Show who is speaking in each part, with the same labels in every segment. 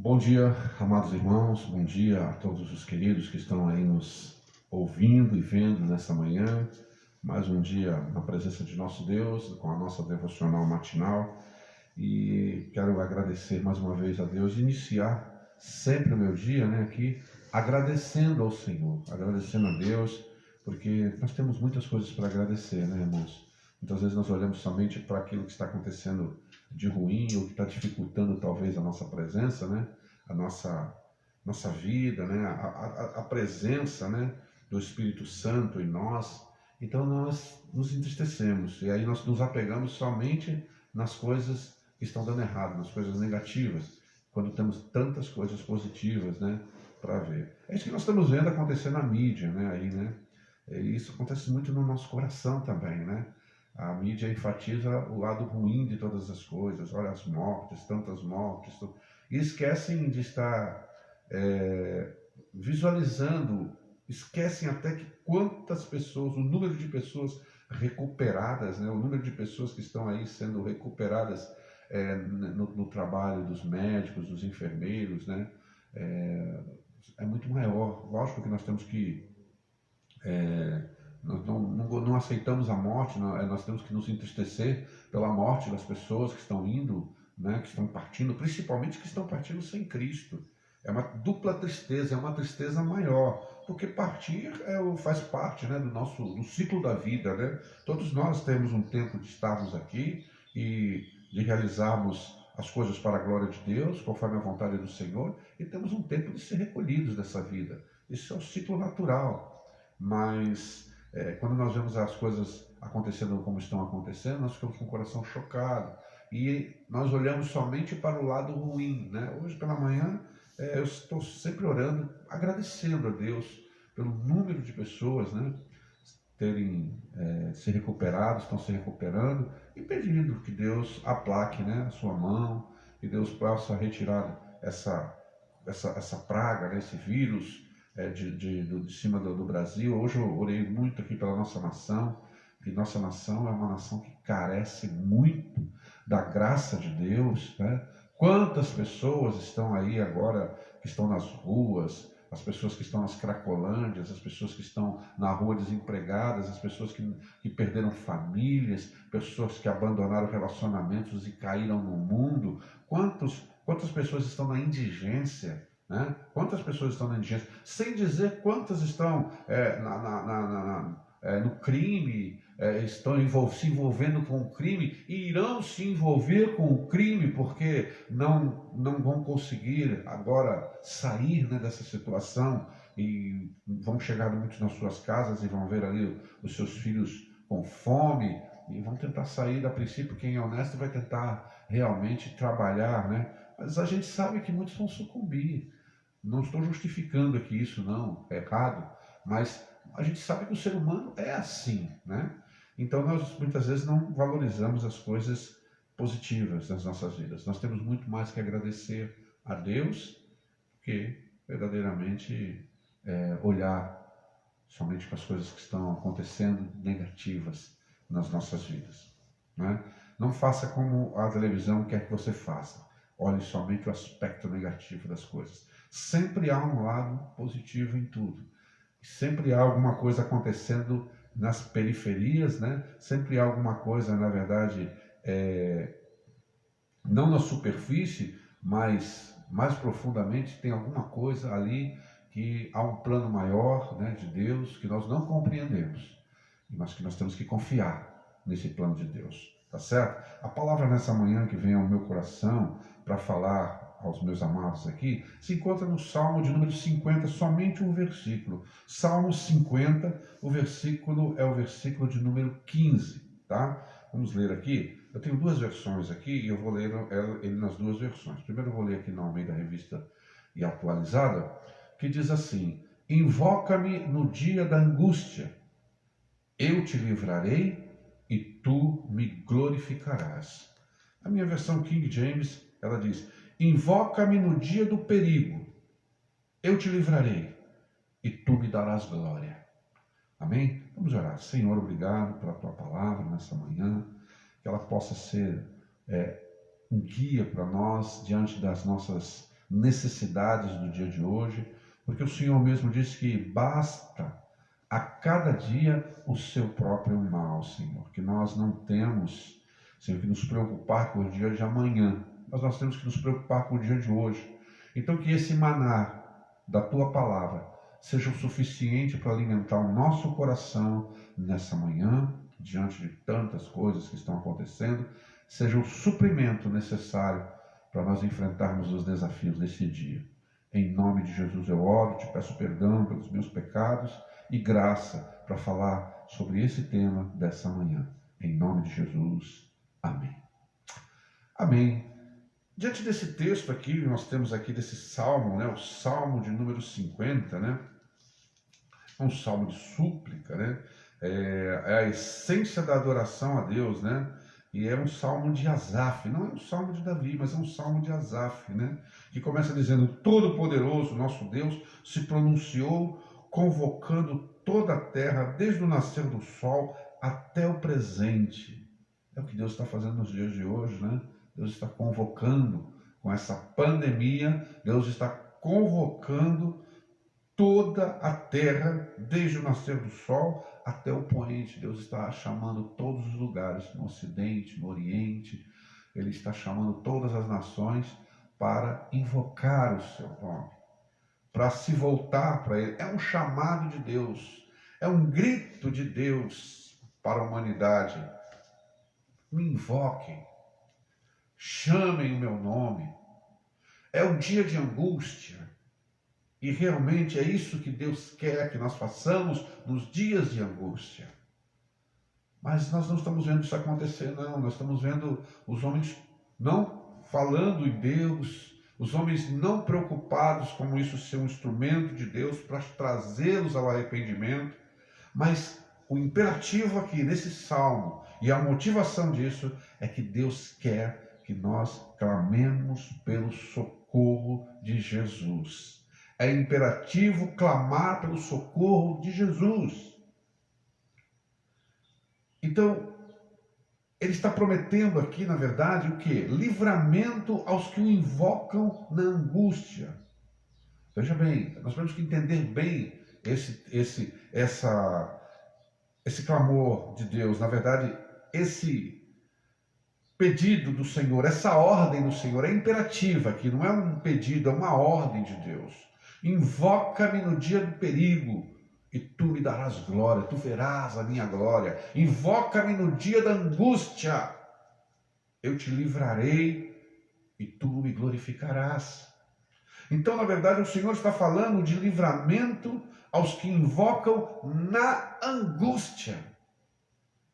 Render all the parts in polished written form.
Speaker 1: Bom dia, amados irmãos, bom dia a todos os queridos que estão aí nos ouvindo e vendo nessa manhã. Mais um dia na presença de nosso Deus, com a nossa devocional matinal. E quero agradecer mais uma vez a Deus, iniciar sempre o meu dia, aqui, agradecendo ao Senhor, agradecendo a Deus, porque nós temos muitas coisas para agradecer, irmãos? Muitas vezes nós olhamos somente para aquilo que está acontecendo de ruim, ou que está dificultando talvez a nossa presença, a nossa vida, a presença, do Espírito Santo em nós. Então nós nos entristecemos, e aí nós nos apegamos somente nas coisas que estão dando errado, nas coisas negativas, quando temos tantas coisas positivas, para ver. É isso que nós estamos vendo acontecer na mídia, E isso acontece muito no nosso coração também, A mídia enfatiza o lado ruim de todas as coisas. Olha as mortes, tantas mortes, e esquecem de estar visualizando, esquecem até que quantas pessoas, o número de pessoas recuperadas, o número de pessoas que estão aí sendo recuperadas no trabalho dos médicos, dos enfermeiros, é muito maior. Lógico que nós temos que nós não aceitamos a morte, nós temos que nos entristecer pela morte das pessoas que estão indo, que estão partindo, principalmente que estão partindo sem Cristo. É uma dupla tristeza, é uma tristeza maior, porque partir faz parte do ciclo da vida. Todos nós temos um tempo de estarmos aqui e de realizarmos as coisas para a glória de Deus, conforme a vontade do Senhor, e temos um tempo de ser recolhidos dessa vida. Isso é o ciclo natural. Mas quando nós vemos as coisas acontecendo como estão acontecendo, nós ficamos com o coração chocado e nós olhamos somente para o lado ruim. Hoje pela manhã eu estou sempre orando, agradecendo a Deus pelo número de pessoas terem se recuperado, estão se recuperando, e pedindo que Deus aplaque a sua mão, que Deus possa retirar essa praga, esse vírus de cima do Brasil. Hoje eu orei muito aqui pela nossa nação, e nossa nação é uma nação que carece muito da graça de Deus. Quantas pessoas estão aí agora, que estão nas ruas, as pessoas que estão nas cracolândias, as pessoas que estão na rua desempregadas, as pessoas que perderam famílias, pessoas que abandonaram relacionamentos e caíram no mundo. Quantas pessoas estão na indigência? Quantas pessoas estão na indigência? Sem dizer quantas estão no crime, estão se envolvendo com o crime e irão se envolver com o crime porque não vão conseguir agora sair dessa situação, e vão chegar muitos nas suas casas e vão ver ali os seus filhos com fome e vão tentar sair. A princípio, quem é honesto vai tentar realmente trabalhar, Mas a gente sabe que muitos vão sucumbir. Não estou justificando aqui isso, não, é errado, mas a gente sabe que o ser humano é assim, Então nós muitas vezes não valorizamos as coisas positivas das nossas vidas. Nós temos muito mais que agradecer a Deus que verdadeiramente olhar somente para as coisas que estão acontecendo negativas nas nossas vidas. Não faça como a televisão quer que você faça. Olhe somente o aspecto negativo das coisas. Sempre há um lado positivo em tudo. Sempre há alguma coisa acontecendo nas periferias, Sempre há alguma coisa, na verdade, não na superfície, mas mais profundamente tem alguma coisa ali, que há um plano maior de Deus que nós não compreendemos, mas que nós temos que confiar nesse plano de Deus. Tá certo? A palavra nessa manhã que vem ao meu coração para falar aos meus amados aqui, se encontra no Salmo de número 50, somente um versículo. Salmo 50, o versículo é o versículo de número 15, tá? Vamos ler aqui. Eu tenho duas versões aqui e eu vou ler ele nas duas versões. Primeiro eu vou ler aqui no meio da Revista e Atualizada, que diz assim: invoca-me no dia da angústia, eu te livrarei e tu me glorificarás. A minha versão King James, ela diz: invoca-me no dia do perigo, eu te livrarei e tu me darás glória. Amém? Vamos orar. Senhor, obrigado pela tua palavra nessa manhã, que ela possa ser um guia para nós diante das nossas necessidades do dia de hoje, porque o Senhor mesmo disse que basta a cada dia o seu próprio mal, Senhor, que nós não temos, Senhor, que nos preocupar com o dia de amanhã, mas nós temos que nos preocupar com o dia de hoje. Então que esse maná da Tua Palavra seja o suficiente para alimentar o nosso coração nessa manhã, diante de tantas coisas que estão acontecendo, seja o suprimento necessário para nós enfrentarmos os desafios desse dia. Em nome de Jesus eu oro, te peço perdão pelos meus pecados e graça para falar sobre esse tema dessa manhã. Em nome de Jesus. Amém. Amém. Diante desse texto aqui, nós temos aqui desse salmo, né, o salmo de número 50, né? É um salmo de súplica, né? É a essência da adoração a Deus, né? E é um salmo de Asaf, não é um salmo de Davi, mas é um salmo de Asaf, né? Que começa dizendo: Todo-Poderoso, nosso Deus, se pronunciou, convocando toda a terra, desde o nascer do sol até o presente. É o que Deus está fazendo nos dias de hoje, né? Deus está convocando, com essa pandemia, Deus está convocando toda a terra, desde o nascer do sol até o poente. Deus está chamando todos os lugares, no Ocidente, no Oriente. Ele está chamando todas as nações para invocar o seu nome, para se voltar para Ele. É um chamado de Deus, é um grito de Deus para a humanidade. Me invoquem, chamem o meu nome. É um dia de angústia. E realmente é isso que Deus quer que nós façamos nos dias de angústia. Mas nós não estamos vendo isso acontecer, não. Nós estamos vendo os homens não falando em Deus, os homens não preocupados com isso ser um instrumento de Deus para trazê-los ao arrependimento. Mas o imperativo aqui nesse salmo e a motivação disso é que Deus quer que nós clamemos pelo socorro de Jesus. É imperativo clamar pelo socorro de Jesus. Então, ele está prometendo aqui, na verdade, o quê? Livramento aos que o invocam na angústia. Veja bem, nós temos que entender bem esse clamor de Deus. Na verdade, esse pedido do Senhor, essa ordem do Senhor é imperativa aqui, não é um pedido, é uma ordem de Deus. Invoca-me no dia do perigo e tu me darás glória, tu verás a minha glória. Invoca-me no dia da angústia, eu te livrarei e tu me glorificarás. Então, na verdade, o Senhor está falando de livramento aos que invocam na angústia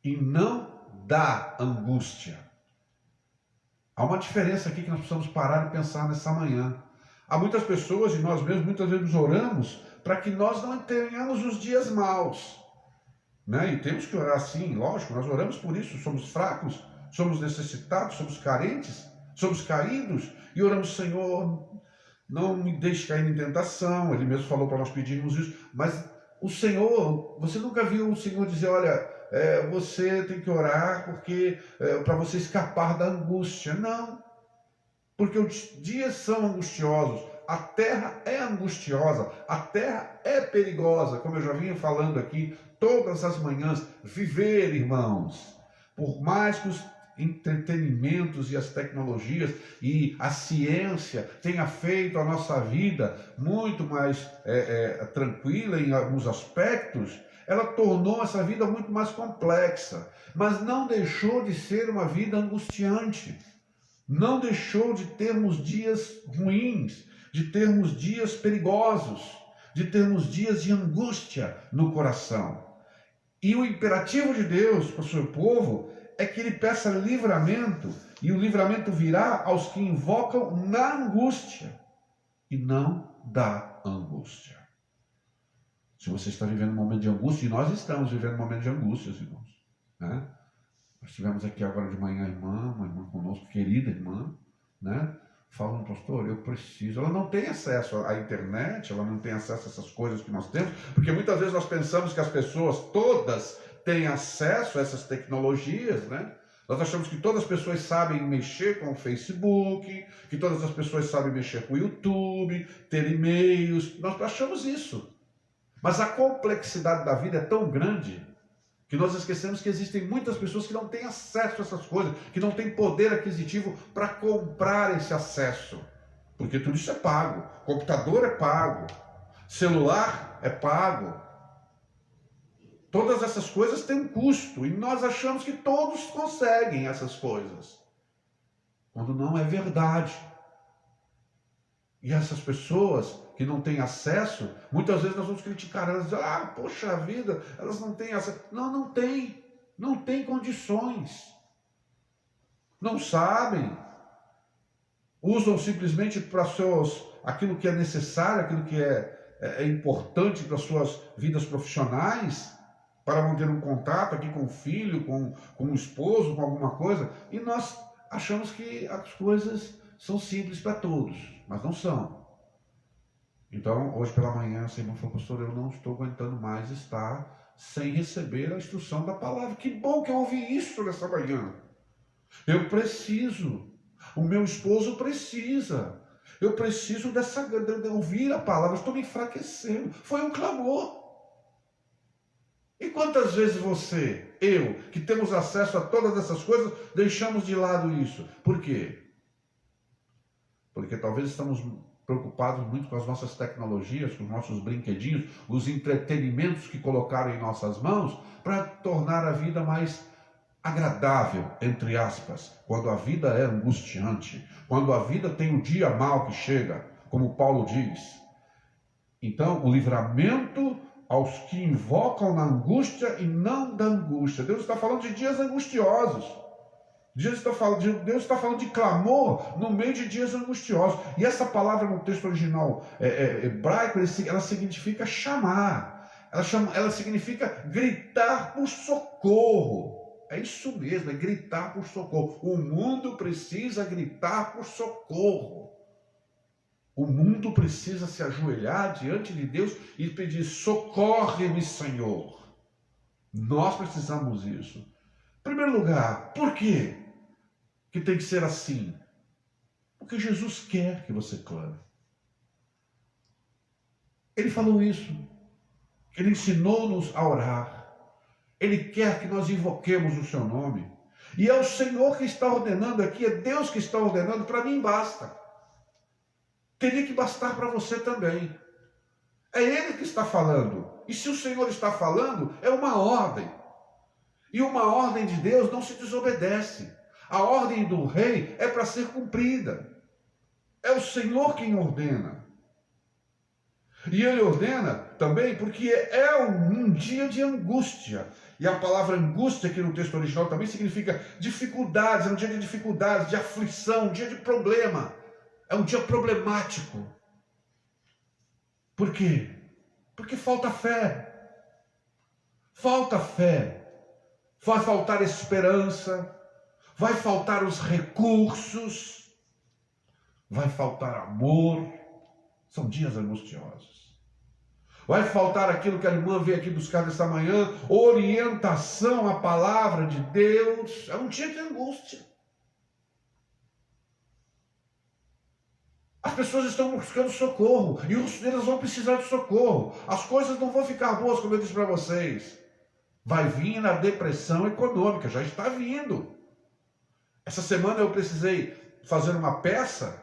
Speaker 1: e não da angústia. Há uma diferença aqui que nós precisamos parar e pensar nessa manhã. Há muitas pessoas, e nós mesmos muitas vezes oramos, para que nós não tenhamos os dias maus. Né? E temos que orar sim, lógico, nós oramos por isso, somos fracos, somos necessitados, somos carentes, somos caídos, e oramos: Senhor, não me deixe cair em tentação. Ele mesmo falou para nós pedirmos isso, mas o Senhor, você nunca viu o Senhor dizer: olha, você tem que orar porque para você escapar da angústia. Não, porque os dias são angustiosos, a terra é angustiosa, a terra é perigosa, como eu já vinha falando aqui todas as manhãs. Viver, irmãos, por mais que os entretenimentos e as tecnologias e a ciência tenha feito a nossa vida muito mais tranquila em alguns aspectos, ela tornou essa vida muito mais complexa, mas não deixou de ser uma vida angustiante. Não deixou de termos dias ruins, de termos dias perigosos, de termos dias de angústia no coração. E o imperativo de Deus para o seu povo é que ele peça livramento, e o livramento virá aos que invocam na angústia e não da angústia. Se você está vivendo um momento de angústia, e nós estamos vivendo um momento de angústia, irmãos, né? Nós tivemos aqui agora de manhã uma irmã conosco, querida irmã, né? Falando: pastor, eu preciso. Ela não tem acesso à internet, ela não tem acesso a essas coisas que nós temos, porque muitas vezes nós pensamos que as pessoas todas têm acesso a essas tecnologias, né? Nós achamos que todas as pessoas sabem mexer com o Facebook, que todas as pessoas sabem mexer com o YouTube, ter e-mails. Nós achamos isso. Mas a complexidade da vida é tão grande que nós esquecemos que existem muitas pessoas que não têm acesso a essas coisas, que não têm poder aquisitivo para comprar esse acesso. Porque tudo isso é pago. Computador é pago. Celular é pago. Todas essas coisas têm um custo. E nós achamos que todos conseguem essas coisas. Quando não é verdade. E essas pessoas que não têm acesso, muitas vezes nós vamos criticar elas, dizer, poxa vida, elas não têm acesso. Não, não tem. Não tem condições. Não sabem. Usam simplesmente para aquilo que é necessário, aquilo que é importante para as suas vidas profissionais, para manter um contato aqui com o filho, com o esposo, com alguma coisa. E nós achamos que as coisas são simples para todos, mas não são. Então, hoje pela manhã, esse irmão falou, pastor, eu não estou aguentando mais estar sem receber a instrução da palavra. Que bom que eu ouvi isso nessa manhã. Eu preciso. O meu esposo precisa. Eu preciso de ouvir a palavra. Eu estou me enfraquecendo. Foi um clamor. E quantas vezes você, eu, que temos acesso a todas essas coisas, deixamos de lado isso? Por quê? Porque talvez estamos preocupados muito com as nossas tecnologias, com os nossos brinquedinhos, os entretenimentos que colocaram em nossas mãos para tornar a vida mais agradável, entre aspas, quando a vida é angustiante, quando a vida tem um dia mau que chega, como Paulo diz. Então, o livramento aos que invocam na angústia e não da angústia. Deus está falando de dias angustiosos. Deus está falando de clamor no meio de dias angustiosos. E essa palavra no texto original hebraico, ela significa chamar. Ela significa gritar por socorro. É isso mesmo, é gritar por socorro. O mundo precisa gritar por socorro. O mundo precisa se ajoelhar diante de Deus e pedir, socorre-me, Senhor. Nós precisamos disso. Em primeiro lugar, por quê que tem que ser assim? Porque Jesus quer que você clame. Ele falou isso. Ele ensinou-nos a orar. Ele quer que nós invoquemos o seu nome. E é o Senhor que está ordenando aqui, é Deus que está ordenando, para mim basta. Teria que bastar para você também. É Ele que está falando. E se o Senhor está falando, é uma ordem. E uma ordem de Deus não se desobedece. A ordem do rei é para ser cumprida. É o Senhor quem ordena. E Ele ordena também porque é um dia de angústia. E a palavra angústia aqui no texto original também significa dificuldades. É um dia de dificuldades, de aflição, um dia de problema. É um dia problemático. Por quê? Porque falta fé. Falta fé. Vai faltar esperança. Vai faltar os recursos. Vai faltar amor. São dias angustiosos. Vai faltar aquilo que a irmã veio aqui buscar nesta manhã, orientação à palavra de Deus. É um dia de angústia. As pessoas estão buscando socorro e elas vão precisar de socorro. As coisas não vão ficar boas, como eu disse para vocês. Vai vir na depressão econômica, já está vindo. Essa semana eu precisei fazer uma peça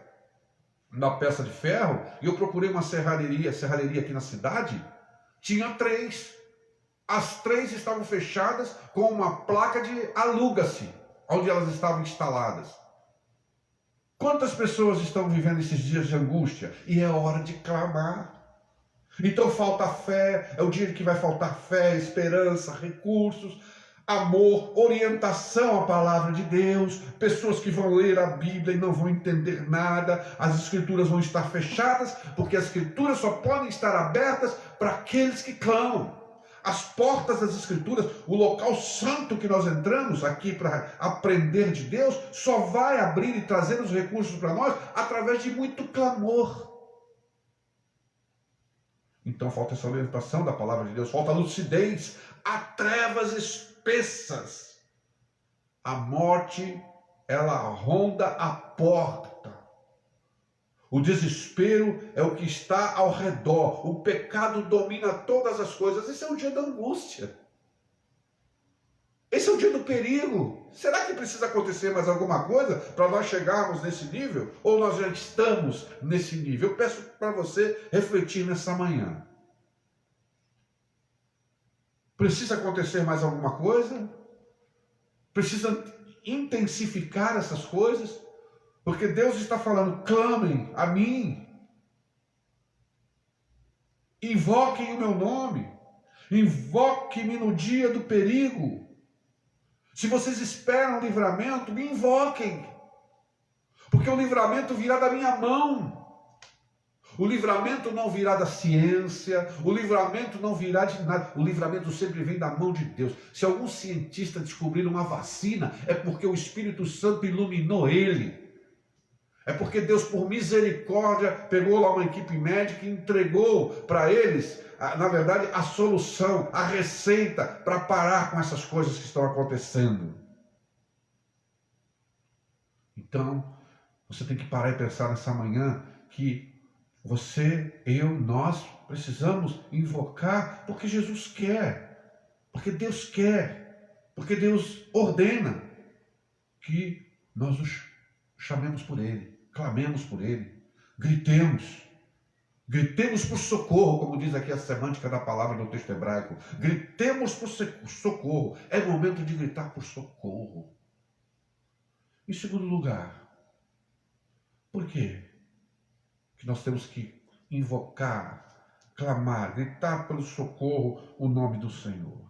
Speaker 1: de ferro, e eu procurei uma serralheria aqui na cidade. Tinha 3. As 3 estavam fechadas com uma placa de aluga-se, onde elas estavam instaladas. Quantas pessoas estão vivendo esses dias de angústia? E é hora de clamar. Então falta fé, é o dia que vai faltar fé, esperança, recursos, amor, orientação à palavra de Deus, pessoas que vão ler a Bíblia e não vão entender nada, as escrituras vão estar fechadas, porque as escrituras só podem estar abertas para aqueles que clamam. As portas das escrituras, o local santo que nós entramos aqui para aprender de Deus, só vai abrir e trazer os recursos para nós através de muito clamor. Então falta essa orientação da palavra de Deus, falta lucidez, há trevas espessas. A morte, ela ronda a porta. O desespero é o que está ao redor. O pecado domina todas as coisas. Esse é o dia da angústia. Esse é o dia do perigo. Será que precisa acontecer mais alguma coisa para nós chegarmos nesse nível? Ou nós já estamos nesse nível? Eu peço para você refletir nessa manhã. Precisa acontecer mais alguma coisa? Precisa intensificar essas coisas? Porque Deus está falando, clamem a mim. Invoquem o meu nome. Invoquem-me no dia do perigo. Se vocês esperam livramento, me invoquem. Porque o livramento virá da minha mão. O livramento não virá da ciência, o livramento não virá de nada, o livramento sempre vem da mão de Deus. Se algum cientista descobrir uma vacina, é porque o Espírito Santo iluminou ele. É porque Deus, por misericórdia, pegou lá uma equipe médica e entregou para eles, na verdade, a solução, a receita para parar com essas coisas que estão acontecendo. Então, você tem que parar e pensar nessa manhã que você, eu, nós precisamos invocar porque Jesus quer, porque Deus quer, porque Deus ordena que nós nos chamemos por Ele, clamemos por Ele, gritemos por socorro, como diz aqui a semântica da palavra do texto hebraico, gritemos por socorro, é momento de gritar por socorro. Em segundo lugar, por quê? Que nós temos que invocar, clamar, gritar pelo socorro o nome do Senhor.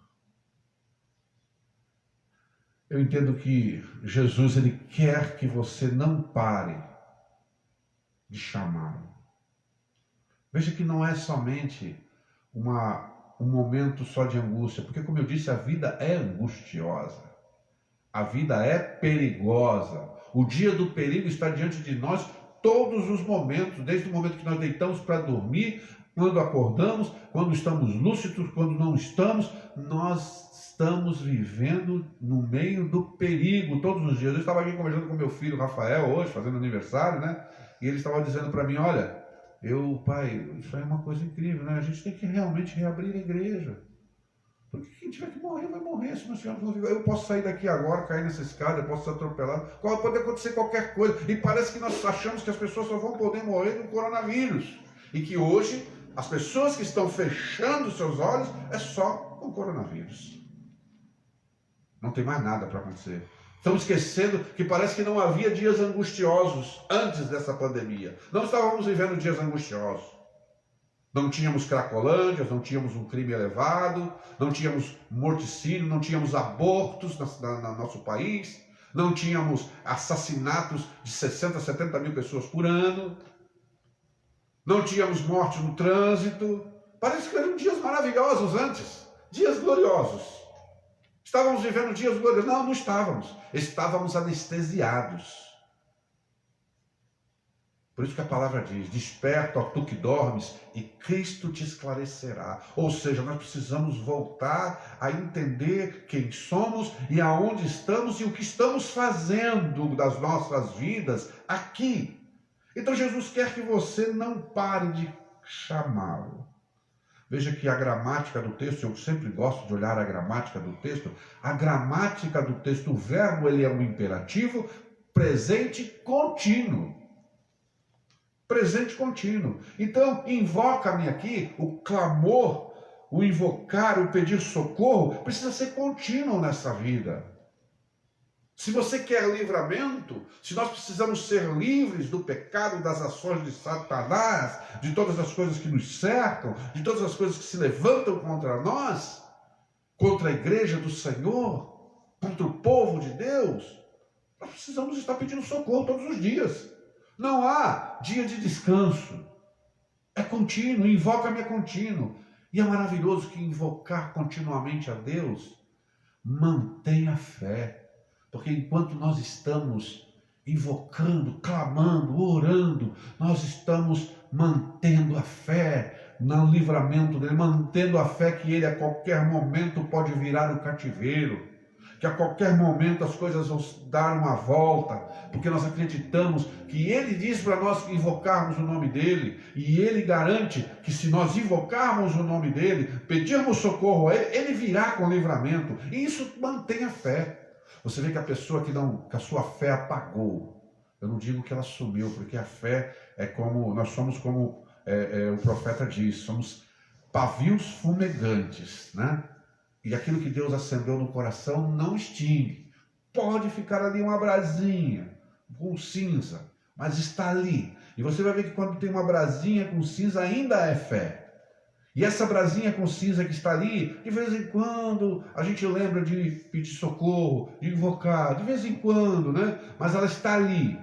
Speaker 1: Eu entendo que Jesus, ele quer que você não pare de chamá-lo. Veja que não é somente um momento só de angústia, porque, como eu disse, a vida é angustiosa, a vida é perigosa. O dia do perigo está diante de nós todos os momentos, desde o momento que nós deitamos para dormir, quando acordamos, quando estamos lúcidos, quando não estamos, nós estamos vivendo no meio do perigo todos os dias. Eu estava aqui conversando com meu filho Rafael hoje, fazendo aniversário, né? E ele estava dizendo para mim, olha, pai, isso aí é uma coisa incrível, né? A gente tem que realmente reabrir a igreja. Porque quem tiver que morrer, vai morrer. Se nós tivermos, eu posso sair daqui agora, cair nessa escada, eu posso ser atropelado. Pode acontecer qualquer coisa. E parece que nós achamos que as pessoas só vão poder morrer do coronavírus. E que hoje, as pessoas que estão fechando seus olhos, é só o coronavírus. Não tem mais nada para acontecer. Estamos esquecendo que parece que não havia dias angustiosos antes dessa pandemia. Não estávamos vivendo dias angustiosos. Não tínhamos cracolândias, não tínhamos um crime elevado, não tínhamos morticínio, não tínhamos abortos no nosso país, não tínhamos assassinatos de 60, 70 mil pessoas por ano, não tínhamos morte no trânsito. Parece que eram dias maravilhosos antes, dias gloriosos. Estávamos vivendo dias gloriosos. Não, não estávamos. Estávamos anestesiados. Por isso que a palavra diz, desperta, ó tu que dormes, e Cristo te esclarecerá. Ou seja, nós precisamos voltar a entender quem somos e aonde estamos e o que estamos fazendo das nossas vidas aqui. Então Jesus quer que você não pare de chamá-lo. Veja que a gramática do texto, eu sempre gosto de olhar a gramática do texto. A gramática do texto, o verbo, ele é um imperativo presente contínuo. Presente contínuo. Então, invoca-me aqui, o clamor, o invocar, o pedir socorro, precisa ser contínuo nessa vida. Se você quer livramento, se nós precisamos ser livres do pecado, das ações de Satanás, de todas as coisas que nos cercam, de todas as coisas que se levantam contra nós, contra a igreja do Senhor, contra o povo de Deus, nós precisamos estar pedindo socorro todos os dias. Não há dia de descanso. É contínuo, invoca-me é contínuo. E é maravilhoso que invocar continuamente a Deus mantém a fé. Porque enquanto nós estamos invocando, clamando, orando, nós estamos mantendo a fé no livramento dele, mantendo a fé que ele a qualquer momento pode virar o cativeiro, que a qualquer momento as coisas vão dar uma volta, porque nós acreditamos que Ele diz para nós invocarmos o nome dEle, e Ele garante que se nós invocarmos o nome dEle, pedirmos socorro a Ele, Ele virá com livramento, e isso mantém a fé. Você vê que a pessoa que a sua fé apagou, eu não digo que ela sumiu, porque a fé é como, nós somos como o profeta diz, somos pavios fumegantes, né? E aquilo que Deus acendeu no coração não extingue. Pode ficar ali uma brasinha com cinza, mas está ali. E você vai ver que quando tem uma brasinha com cinza ainda é fé. E essa brasinha com cinza que está ali, de vez em quando a gente lembra de pedir socorro, de invocar, de vez em quando, né? Mas ela está ali,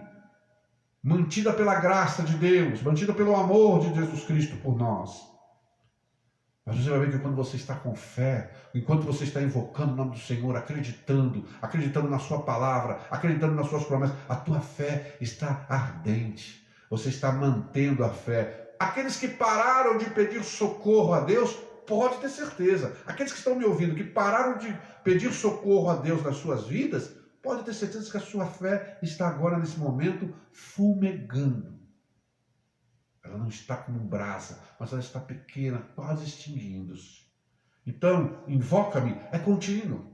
Speaker 1: mantida pela graça de Deus, mantida pelo amor de Jesus Cristo por nós. Mas você vai ver que quando você está com fé, enquanto você está invocando o nome do Senhor, acreditando na sua palavra, acreditando nas suas promessas, a tua fé está ardente. Você está mantendo a fé. Aqueles que pararam de pedir socorro a Deus, pode ter certeza. Aqueles que estão me ouvindo, que pararam de pedir socorro a Deus nas suas vidas, pode ter certeza que a sua fé está agora, nesse momento, fumegando. Ela não está como brasa, mas ela está pequena, quase extinguindo-se. Então, invoca-me, é contínuo.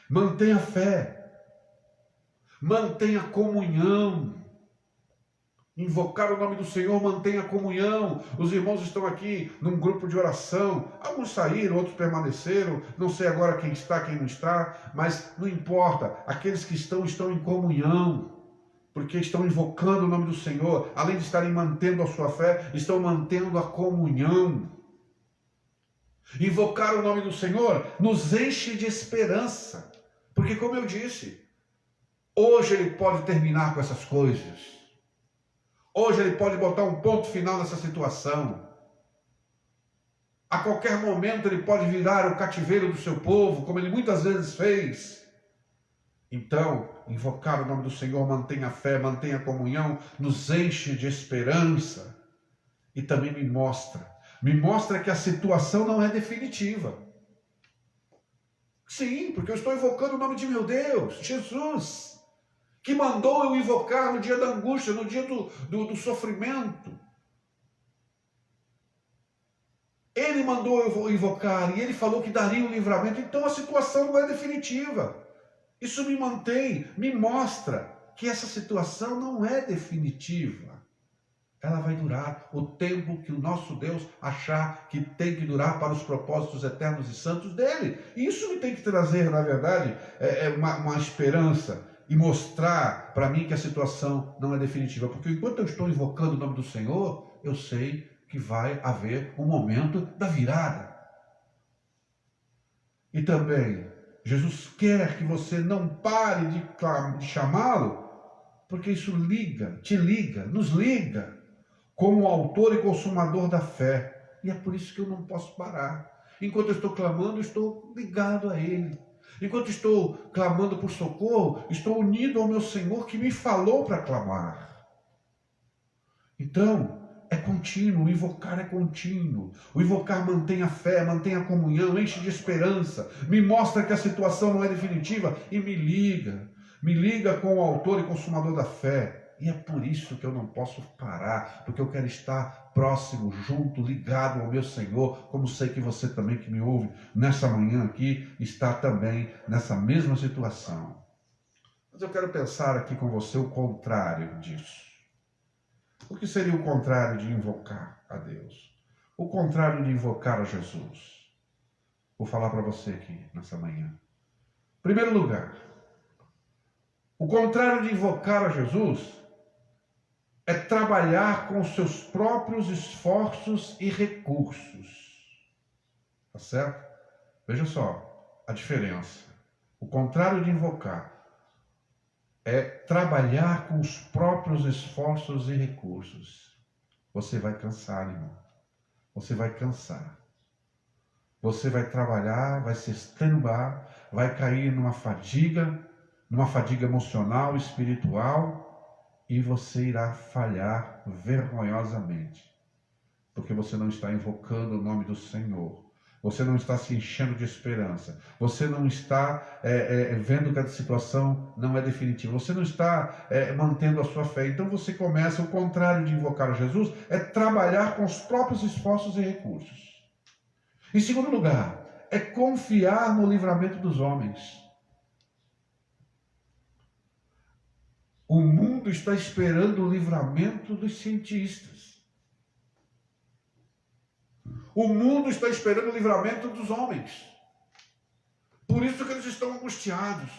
Speaker 1: Mantenha a fé. Mantenha a comunhão. Invocar o nome do Senhor, mantenha a comunhão. Os irmãos estão aqui num grupo de oração. Alguns saíram, outros permaneceram. Não sei agora quem está, quem não está. Mas não importa. Aqueles que estão em comunhão. Porque estão invocando o nome do Senhor, além de estarem mantendo a sua fé, estão mantendo a comunhão. Invocar o nome do Senhor nos enche de esperança, porque como eu disse, hoje Ele pode terminar com essas coisas, hoje Ele pode botar um ponto final nessa situação, a qualquer momento Ele pode virar o cativeiro do seu povo, como Ele muitas vezes fez. Então, invocar o nome do Senhor, mantenha a fé, mantenha a comunhão, nos enche de esperança. E também me mostra que a situação não é definitiva. Sim, porque eu estou invocando o nome de meu Deus, Jesus, que mandou eu invocar no dia da angústia, no dia do sofrimento. Ele mandou eu invocar e Ele falou que daria um livramento, então a situação não é definitiva. Isso me mantém, me mostra que essa situação não é definitiva. Ela vai durar o tempo que o nosso Deus achar que tem que durar para os propósitos eternos e santos dele. E isso me tem que trazer, na verdade, uma esperança e mostrar para mim que a situação não é definitiva. Porque enquanto eu estou invocando o nome do Senhor, eu sei que vai haver um momento da virada. E também, Jesus quer que você não pare de chamá-lo, porque isso nos liga, como autor e consumador da fé. E é por isso que eu não posso parar. Enquanto eu estou clamando, eu estou ligado a Ele. Enquanto estou clamando por socorro, estou unido ao meu Senhor que me falou para clamar. Então, é contínuo, o invocar é contínuo. O invocar mantém a fé, mantém a comunhão, enche de esperança, me mostra que a situação não é definitiva e me liga com o autor e consumador da fé. E é por isso que eu não posso parar, porque eu quero estar próximo, junto, ligado ao meu Senhor, como sei que você também que me ouve nessa manhã aqui, está também nessa mesma situação. Mas eu quero pensar aqui com você o contrário disso. O que seria o contrário de invocar a Deus? O contrário de invocar a Jesus? Vou falar para você aqui nessa manhã. Em primeiro lugar, o contrário de invocar a Jesus é trabalhar com os seus próprios esforços e recursos. Tá certo? Veja só a diferença. O contrário de invocar é trabalhar com os próprios esforços e recursos. Você vai cansar, irmão. Você vai cansar. Você vai trabalhar, vai se extenuar, vai cair numa fadiga emocional, espiritual, e você irá falhar vergonhosamente, porque você não está invocando o nome do Senhor. Você não está se enchendo de esperança. Você não está vendo que a situação não é definitiva. Você não está mantendo a sua fé. Então você começa, o contrário de invocar a Jesus, é trabalhar com os próprios esforços e recursos. Em segundo lugar, é confiar no livramento dos homens. O mundo está esperando o livramento dos cientistas. O mundo está esperando o livramento dos homens. Por isso que eles estão angustiados.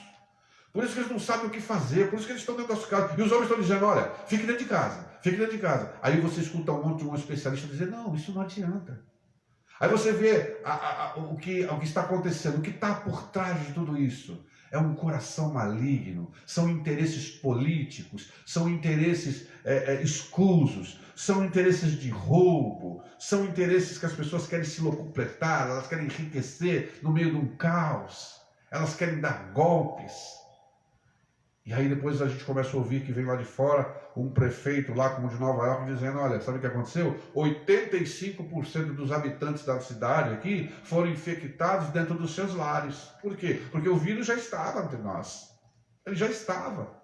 Speaker 1: Por isso que eles não sabem o que fazer. Por isso que eles estão dentro das casas. E os homens estão dizendo, olha, fique dentro de casa. Fique dentro de casa. Aí você escuta um especialista dizer, não, isso não adianta. Aí você vê o que está acontecendo, o que está por trás de tudo isso. É um coração maligno, são interesses políticos, são interesses escusos, são interesses de roubo, são interesses que as pessoas querem se locupletar, elas querem enriquecer no meio de um caos, elas querem dar golpes. E aí depois a gente começa a ouvir que vem lá de fora um prefeito lá como de Nova York dizendo, olha, sabe o que aconteceu? 85% dos habitantes da cidade aqui foram infectados dentro dos seus lares. Por quê? Porque o vírus já estava entre nós. Ele já estava.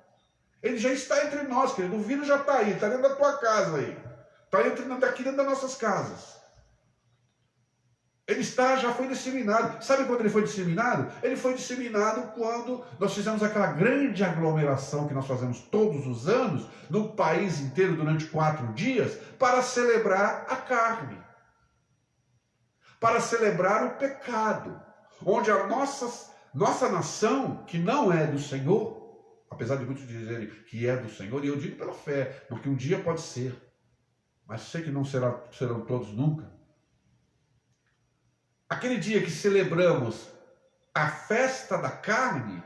Speaker 1: Ele já está entre nós, querido. O vírus já está aí, está dentro da tua casa aí. Está aqui dentro das nossas casas. Ele já foi disseminado. Sabe quando ele foi disseminado? Ele foi disseminado quando nós fizemos aquela grande aglomeração que nós fazemos todos os anos, no país inteiro, durante 4 dias, para celebrar a carne. Para celebrar o pecado. Onde a nossa nação, que não é do Senhor, apesar de muitos dizerem que é do Senhor, e eu digo pela fé, porque um dia pode ser, mas sei que não serão todos nunca. Aquele dia que celebramos a festa da carne,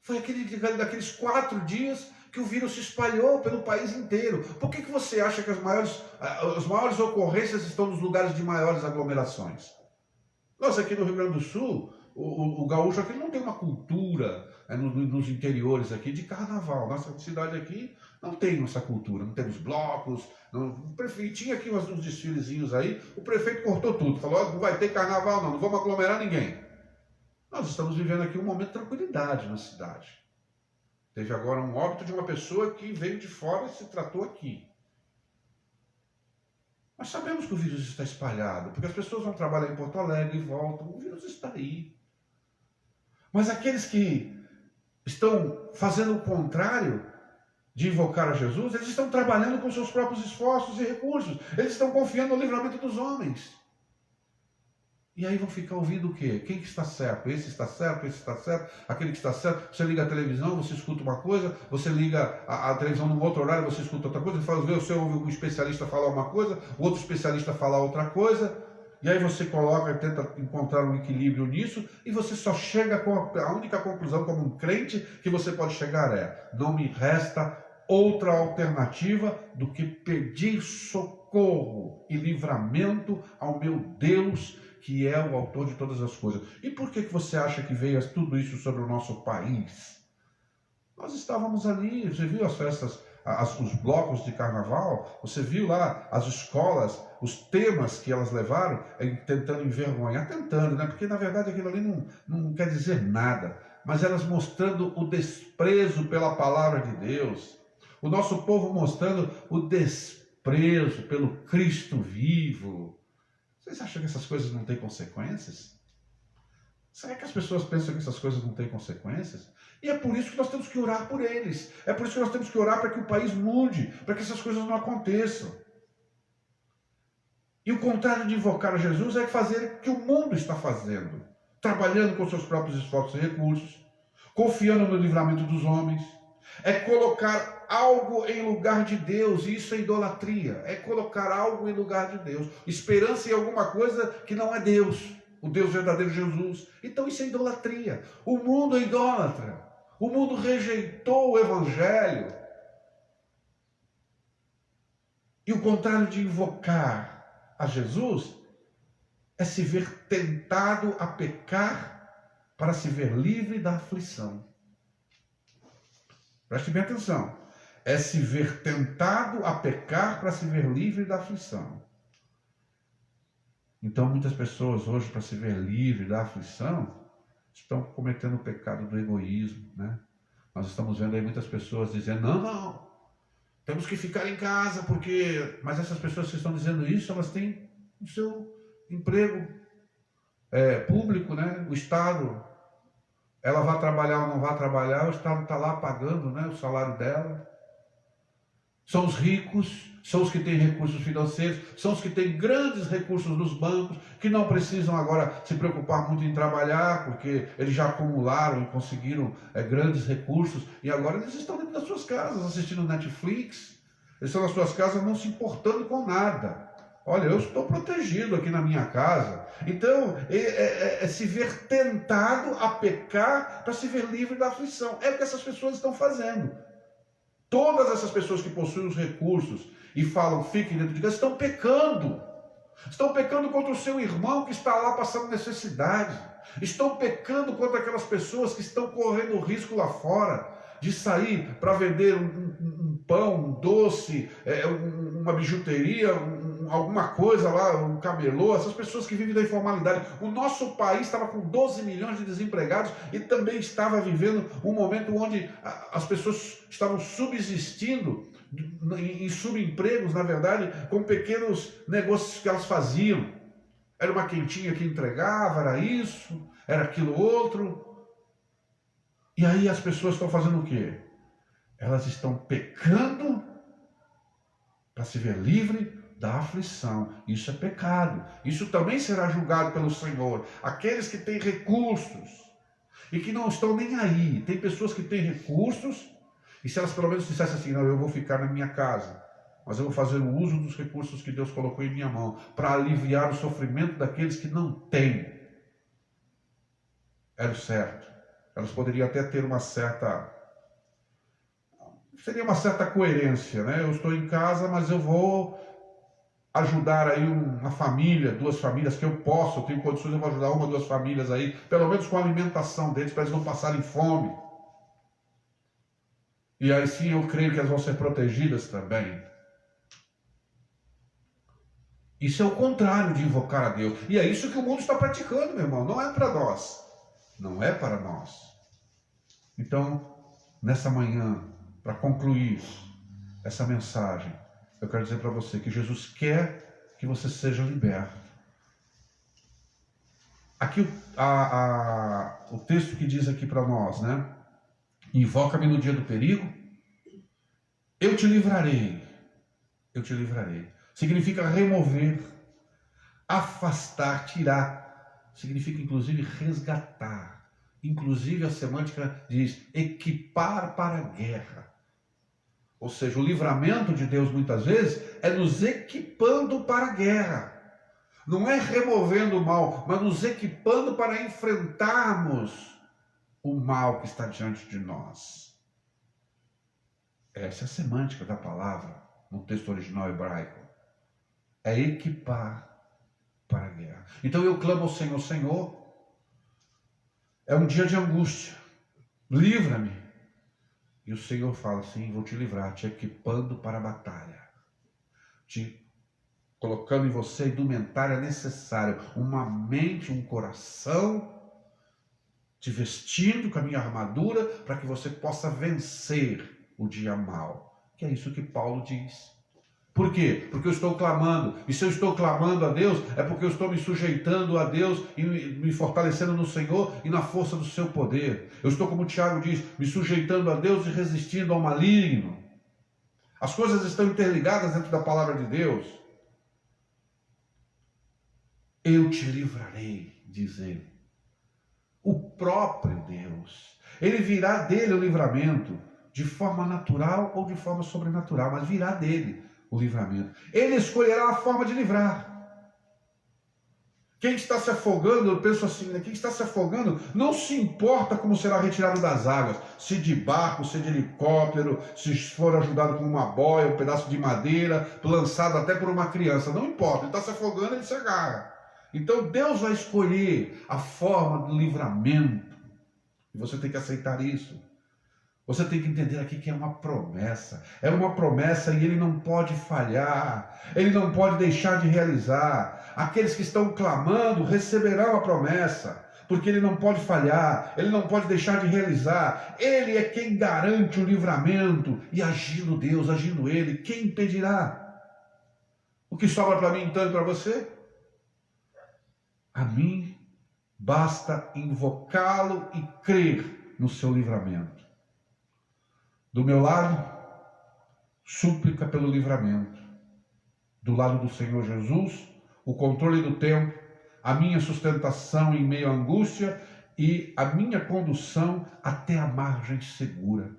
Speaker 1: foi daqueles 4 dias que o vírus se espalhou pelo país inteiro. Por que você acha que as maiores ocorrências estão nos lugares de maiores aglomerações? Nós aqui no Rio Grande do Sul, o gaúcho aqui não tem uma cultura nos interiores aqui de carnaval. Nossa cidade aqui não tem essa cultura, não temos blocos. O prefeito tinha aqui uns desfilezinhos aí, o prefeito cortou tudo, falou, não vai ter carnaval não vamos aglomerar ninguém. Nós estamos vivendo aqui um momento de tranquilidade na cidade. Teve agora um óbito de uma pessoa que veio de fora e se tratou aqui. Mas sabemos que o vírus está espalhado, porque as pessoas vão trabalhar em Porto Alegre e voltam, o vírus está aí. Mas aqueles que estão fazendo o contrário de invocar a Jesus, eles estão trabalhando com seus próprios esforços e recursos. Eles estão confiando no livramento dos homens. E aí vão ficar ouvindo o quê? Quem que está certo? Esse está certo, esse está certo, aquele que está certo. Você liga a televisão, você escuta uma coisa, você liga a televisão num outro horário, você escuta outra coisa, você ouve um especialista falar uma coisa, o outro especialista falar outra coisa, e aí você coloca e tenta encontrar um equilíbrio nisso, e você só chega com a única conclusão como um crente que você pode chegar não me resta outra alternativa do que pedir socorro e livramento ao meu Deus, que é o autor de todas as coisas. E por que você acha que veio tudo isso sobre o nosso país? Nós estávamos ali, você viu as festas, os blocos de carnaval, você viu lá as escolas, os temas que elas levaram, tentando envergonhar, né? Porque na verdade aquilo ali não quer dizer nada, mas elas mostrando o desprezo pela palavra de Deus, o nosso povo mostrando o desprezo pelo Cristo vivo. Vocês acham que essas coisas não têm consequências? Será que as pessoas pensam que essas coisas não têm consequências? E é por isso que nós temos que orar por eles. É por isso que nós temos que orar para que o país mude, para que essas coisas não aconteçam. E o contrário de invocar a Jesus é fazer o que o mundo está fazendo. Trabalhando com seus próprios esforços e recursos, confiando no livramento dos homens. É colocar algo em lugar de Deus, e isso é idolatria. É colocar algo em lugar de Deus. Esperança em alguma coisa que não é Deus. O Deus verdadeiro Jesus. Então isso é idolatria. O mundo é idólatra. O mundo rejeitou o Evangelho. E o contrário de invocar a Jesus é se ver tentado a pecar para se ver livre da aflição. Preste bem atenção. É se ver tentado a pecar para se ver livre da aflição. Então, muitas pessoas hoje, para se ver livre da aflição, estão cometendo o pecado do egoísmo, né? Nós estamos vendo aí muitas pessoas dizendo, não, não, temos que ficar em casa, porque... Mas essas pessoas que estão dizendo isso, elas têm o seu emprego público, né? O Estado, ela vai trabalhar ou não vai trabalhar, o Estado está lá pagando, né, o salário dela. São os ricos, são os que têm recursos financeiros, são os que têm grandes recursos nos bancos, que não precisam agora se preocupar muito em trabalhar, porque eles já acumularam e conseguiram grandes recursos, e agora eles estão dentro das suas casas, assistindo Netflix, eles estão nas suas casas não se importando com nada. Olha, eu estou protegido aqui na minha casa. Então, é se ver tentado a pecar para se ver livre da aflição. É o que essas pessoas estão fazendo. Todas essas pessoas que possuem os recursos e falam, fiquem dentro de casa, estão pecando. Estão pecando contra o seu irmão que está lá passando necessidade. Estão pecando contra aquelas pessoas que estão correndo risco lá fora de sair para vender um pão, um doce, uma bijuteria, alguma coisa lá, um camelô, essas pessoas que vivem da informalidade. O nosso país estava com 12 milhões de desempregados e também estava vivendo um momento onde as pessoas estavam subsistindo em subempregos, na verdade, com pequenos negócios que elas faziam. Era uma quentinha que entregava, era isso, era aquilo outro. E aí as pessoas estão fazendo o quê? Elas estão pecando para se ver livre da aflição. Isso é pecado. Isso também será julgado pelo Senhor. Aqueles que têm recursos e que não estão nem aí. Tem pessoas que têm recursos e se elas pelo menos dissessem assim, não, eu vou ficar na minha casa, mas eu vou fazer o uso dos recursos que Deus colocou em minha mão para aliviar o sofrimento daqueles que não têm. Era o certo. Elas poderiam até ter uma certa... Seria uma certa coerência, né? Eu estou em casa, mas eu vou ajudar aí uma família, 2 famílias que eu posso, eu tenho condições, eu vou ajudar 1 ou 2 famílias aí, pelo menos com a alimentação deles, para eles não passarem fome. E aí sim eu creio que elas vão ser protegidas também. Isso é o contrário de invocar a Deus. E é isso que o mundo está praticando, meu irmão. Não é para nós. Não é para nós. Então, nessa manhã, para concluir essa mensagem, eu quero dizer para você que Jesus quer que você seja liberto. Aqui o texto que diz aqui para nós, né? Invoca-me no dia do perigo, eu te livrarei. Eu te livrarei. Significa remover, afastar, tirar. Significa inclusive resgatar. Inclusive a semântica diz equipar para a guerra. Ou seja, o livramento de Deus muitas vezes é nos equipando para a guerra. Não é removendo o mal, mas nos equipando para enfrentarmos o mal que está diante de nós. Essa é a semântica da palavra no texto original hebraico. É equipar para a guerra. Então eu clamo ao Senhor, Senhor, é um dia de angústia, livra-me. E o Senhor fala assim, vou te livrar, te equipando para a batalha, te colocando em você a indumentária necessária, uma mente, um coração, te vestindo com a minha armadura para que você possa vencer o dia mau. Que é isso que Paulo diz. Por quê? Porque eu estou clamando. E se eu estou clamando a Deus, é porque eu estou me sujeitando a Deus e me fortalecendo no Senhor e na força do seu poder. Eu estou, como o Tiago diz, me sujeitando a Deus e resistindo ao maligno. As coisas estão interligadas dentro da palavra de Deus. Eu te livrarei, diz ele. O próprio Deus. Ele virá dele o livramento, de forma natural ou de forma sobrenatural, mas virá dele o livramento. Ele escolherá a forma de livrar. Quem está se afogando, eu penso assim, né? Quem está se afogando não se importa como será retirado das águas, se de barco, se de helicóptero, se for ajudado com uma boia, um pedaço de madeira, lançado até por uma criança, não importa, ele está se afogando, ele se agarra. Então Deus vai escolher a forma do livramento, e você tem que aceitar isso. Você tem que entender aqui que é uma promessa e ele não pode falhar, ele não pode deixar de realizar. Aqueles que estão clamando receberão a promessa, porque Ele não pode falhar, Ele não pode deixar de realizar. Ele é quem garante o livramento, e agindo Deus, agindo Ele, quem impedirá? O que sobra para mim então e para você? A mim basta invocá-lo e crer no seu livramento. Do meu lado, súplica pelo livramento. Do lado do Senhor Jesus, o controle do tempo, a minha sustentação em meio à angústia e a minha condução até a margem segura.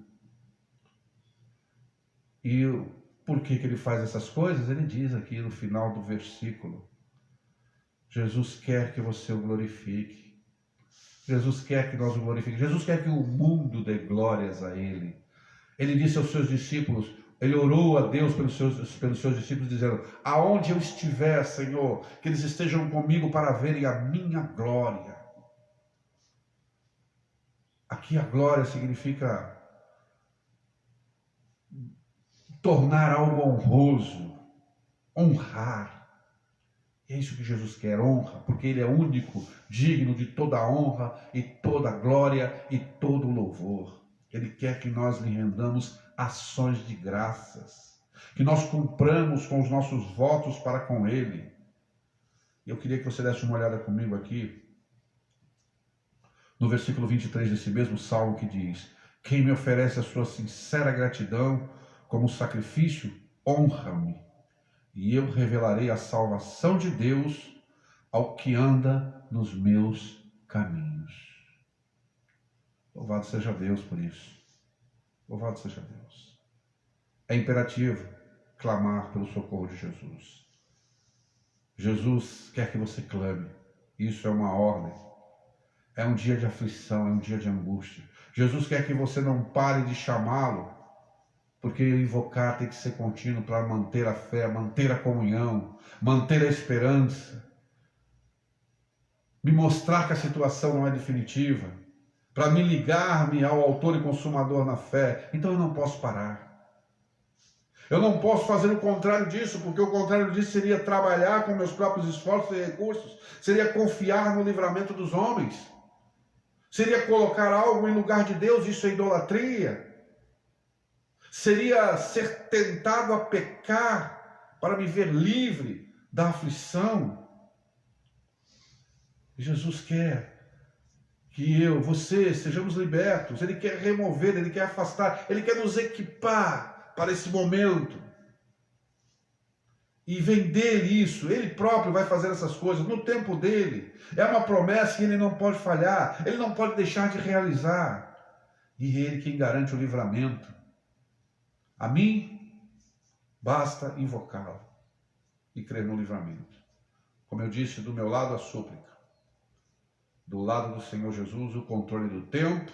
Speaker 1: E por que ele faz essas coisas? Ele diz aqui no final do versículo: Jesus quer que você o glorifique. Jesus quer que nós o glorifiquemos. Jesus quer que o mundo dê glórias a Ele. Ele disse aos seus discípulos, Ele orou a Deus pelos seus discípulos, dizendo: aonde eu estiver, Senhor, que eles estejam comigo para verem a minha glória. Aqui a glória significa tornar algo honroso, honrar. É isso que Jesus quer, honra, porque Ele é único, digno de toda a honra e toda a glória e todo o louvor. Ele quer que nós lhe rendamos ações de graças, que nós cumpramos com os nossos votos para com Ele. Eu queria que você desse uma olhada comigo aqui, no versículo 23 desse mesmo salmo que diz: quem me oferece a sua sincera gratidão como sacrifício, honra-me, e eu revelarei a salvação de Deus ao que anda nos meus caminhos. Louvado seja Deus por isso. Louvado seja Deus. É imperativo clamar pelo socorro de Jesus. Jesus quer que você clame. Isso é uma ordem. É um dia de aflição, é um dia de angústia. Jesus quer que você não pare de chamá-lo, porque invocar tem que ser contínuo para manter a fé, manter a comunhão, manter a esperança. Me mostrar que a situação não é definitiva, para me ligar-me ao autor e consumador na fé. Então eu não posso parar. Eu não posso fazer o contrário disso, porque o contrário disso seria trabalhar com meus próprios esforços e recursos, seria confiar no livramento dos homens, seria colocar algo em lugar de Deus, isso é idolatria. Seria ser tentado a pecar para me ver livre da aflição. Jesus quer que eu, você, sejamos libertos. Ele quer remover, Ele quer afastar, Ele quer nos equipar para esse momento. E vem dele isso, Ele próprio vai fazer essas coisas no tempo dele. É uma promessa que Ele não pode falhar, Ele não pode deixar de realizar. E Ele quem garante o livramento. A mim, basta invocá-lo e crer no livramento. Como eu disse, do meu lado a súplica. Do lado do Senhor Jesus, o controle do tempo,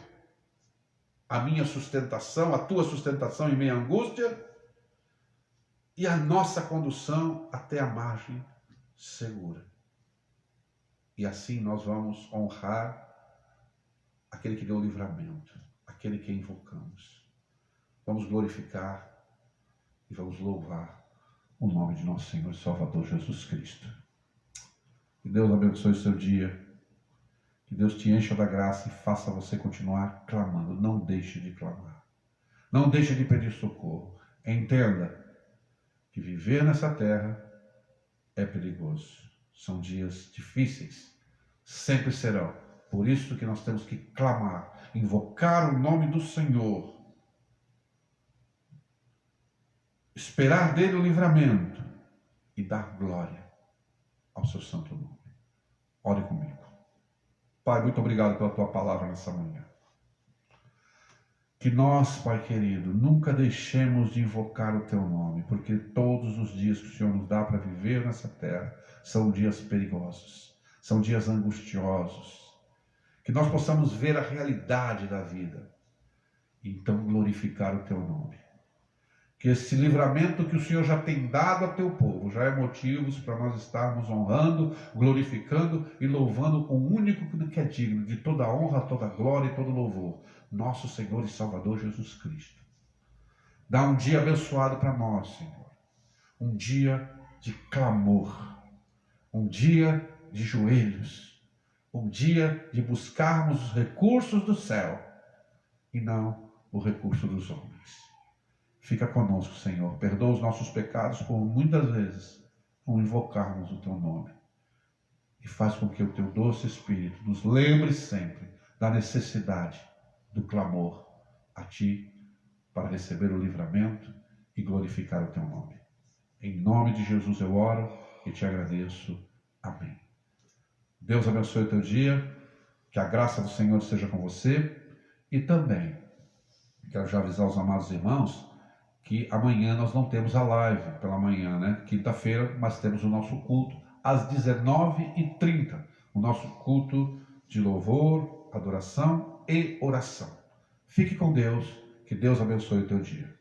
Speaker 1: a minha sustentação, a tua sustentação em meio à angústia e a nossa condução até a margem segura. E assim nós vamos honrar aquele que deu o livramento, aquele que invocamos. Vamos glorificar e vamos louvar o nome de nosso Senhor e Salvador Jesus Cristo. Que Deus abençoe o seu dia. Que Deus te encha da graça e faça você continuar clamando. Não deixe de clamar. Não deixe de pedir socorro. Entenda que viver nessa terra é perigoso. São dias difíceis. Sempre serão. Por isso que nós temos que clamar, invocar o nome do Senhor. Esperar dele o livramento e dar glória ao seu santo nome. Ore comigo. Pai, muito obrigado pela tua palavra nessa manhã. Que nós, Pai querido, nunca deixemos de invocar o teu nome, porque todos os dias que o Senhor nos dá para viver nessa terra são dias perigosos, são dias angustiosos. Que nós possamos ver a realidade da vida e então glorificar o teu nome. Que esse livramento que o Senhor já tem dado ao teu povo já é motivo para nós estarmos honrando, glorificando e louvando o único que é digno de toda honra, toda glória e todo louvor, nosso Senhor e Salvador Jesus Cristo. Dá um dia abençoado para nós, Senhor. Um dia de clamor. um dia de joelhos, um dia de buscarmos os recursos do céu e não o recurso dos homens. Fica conosco, Senhor. Perdoa os nossos pecados por muitas vezes não invocarmos o Teu nome. E faz com que o Teu doce Espírito nos lembre sempre da necessidade do clamor a Ti para receber o livramento e glorificar o Teu nome. Em nome de Jesus eu oro e Te agradeço. Amém. Deus abençoe o teu dia, que a graça do Senhor esteja com você e também quero já avisar os amados irmãos que amanhã nós não temos a live pela manhã, né? Quinta-feira, mas temos o nosso culto às 19h30, o nosso culto de louvor, adoração e oração. Fique com Deus, que Deus abençoe o teu dia.